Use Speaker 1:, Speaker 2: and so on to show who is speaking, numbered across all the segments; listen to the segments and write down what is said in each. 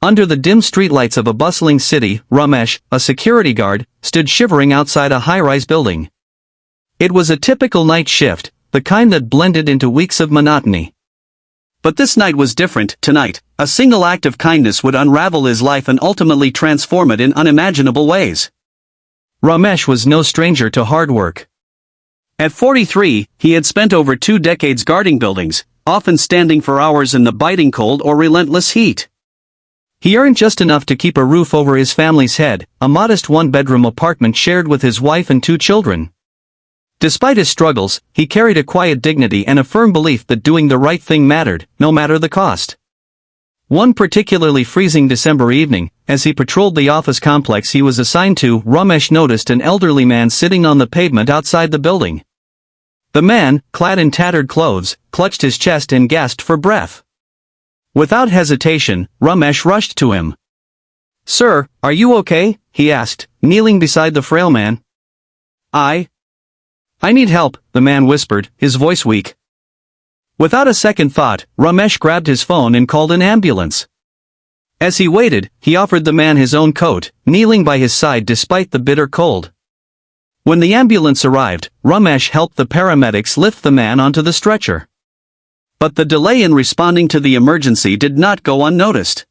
Speaker 1: Under the dim streetlights of a bustling city, Ramesh, a security guard, stood shivering outside a high-rise building. It was a typical night shift, the kind that blended into weeks of monotony. But this night was different. Tonight, a single act of kindness would unravel his life and ultimately transform it in unimaginable ways. Ramesh was no stranger to hard work. At 43, he had spent over 2 decades guarding buildings, often standing for hours in the biting cold or relentless heat. He earned just enough to keep a roof over his family's head, a modest one-bedroom apartment shared with his wife and 2 children. Despite his struggles, he carried a quiet dignity and a firm belief that doing the right thing mattered, no matter the cost. One particularly freezing December evening, as he patrolled the office complex he was assigned to, Ramesh noticed an elderly man sitting on the pavement outside the building. The man, clad in tattered clothes, clutched his chest and gasped for breath. Without hesitation, Ramesh rushed to him. "Sir, are you okay?" he asked, kneeling beside the frail man. I need help," the man whispered, his voice weak. Without a second thought, Ramesh grabbed his phone and called an ambulance. As he waited, he offered the man his own coat, kneeling by his side despite the bitter cold. When the ambulance arrived, Ramesh helped the paramedics lift the man onto the stretcher. But the delay in responding to the emergency did not go unnoticed.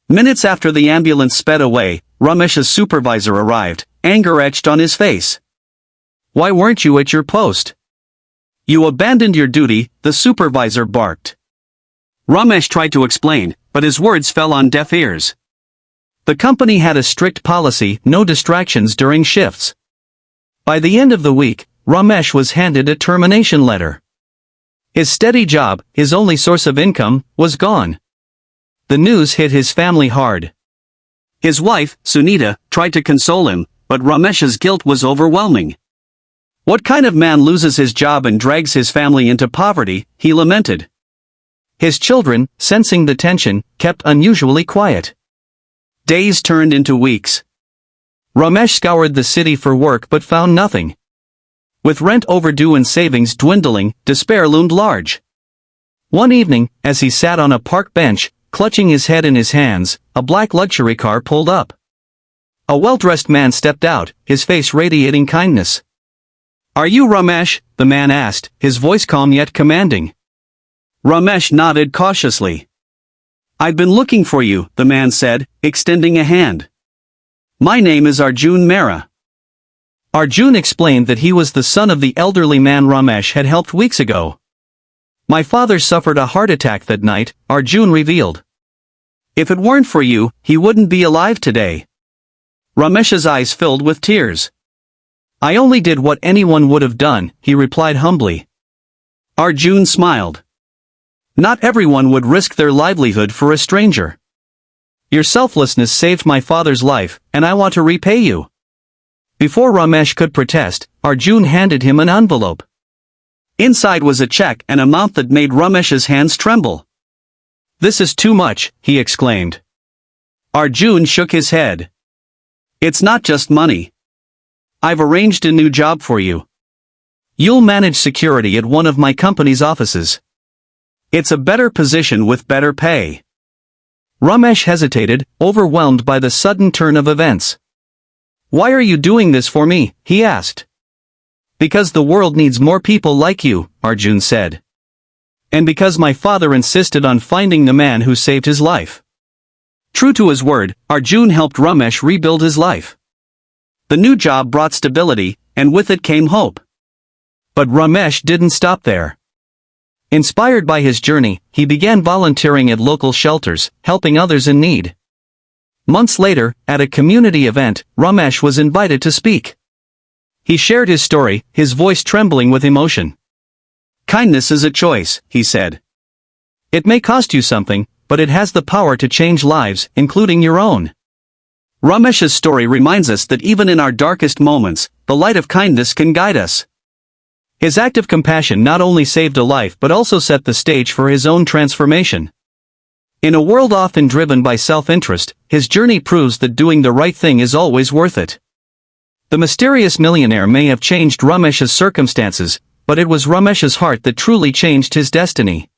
Speaker 1: Minutes after the ambulance sped away, Ramesh's supervisor arrived, anger etched on his face. "Why weren't you at your post? You abandoned your duty," the supervisor barked. Ramesh tried to explain, but his words fell on deaf ears. The company had a strict policy: no distractions during shifts. By the end of the week, Ramesh was handed a termination letter. His steady job, his only source of income, was gone. The news hit his family hard. His wife, Sunita, tried to console him, but Ramesh's guilt was overwhelming. "What kind of man loses his job and drags his family into poverty?" he lamented. His children, sensing the tension, kept unusually quiet. Days turned into weeks. Ramesh scoured the city for work but found nothing. With rent overdue and savings dwindling, despair loomed large. One evening, as he sat on a park bench, clutching his head in his hands, a black luxury car pulled up. A well-dressed man stepped out, his face radiating kindness. "Are you Ramesh?" the man asked, his voice calm yet commanding. Ramesh nodded cautiously. "I've been looking for you," the man said, extending a hand. "My name is Arjun Mehra." Arjun explained that he was the son of the elderly man Ramesh had helped weeks ago. "My father suffered a heart attack that night," Arjun revealed. "If it weren't for you, he wouldn't be alive today." Ramesh's eyes filled with tears. "I only did what anyone would have done," he replied humbly. Arjun smiled. "Not everyone would risk their livelihood for a stranger. Your selflessness saved my father's life, and I want to repay you." Before Ramesh could protest, Arjun handed him an envelope. Inside was a check, an amount that made Ramesh's hands tremble. "This is too much," he exclaimed. Arjun shook his head. "It's not just money. I've arranged a new job for you. You'll manage security at one of my company's offices. It's a better position with better pay." Ramesh hesitated, overwhelmed by the sudden turn of events. "Why are you doing this for me?" he asked. "Because the world needs more people like you," Arjun said. "And because my father insisted on finding the man who saved his life." True to his word, Arjun helped Ramesh rebuild his life. The new job brought stability, and with it came hope. But Ramesh didn't stop there. Inspired by his journey, he began volunteering at local shelters, helping others in need. Months later, at a community event, Ramesh was invited to speak. He shared his story, his voice trembling with emotion. "Kindness is a choice," he said. "It may cost you something, but it has the power to change lives, including your own." Ramesh's story reminds us that even in our darkest moments, the light of kindness can guide us. His act of compassion not only saved a life but also set the stage for his own transformation. In a world often driven by self-interest, his journey proves that doing the right thing is always worth it. The mysterious millionaire may have changed Ramesh's circumstances, but it was Ramesh's heart that truly changed his destiny.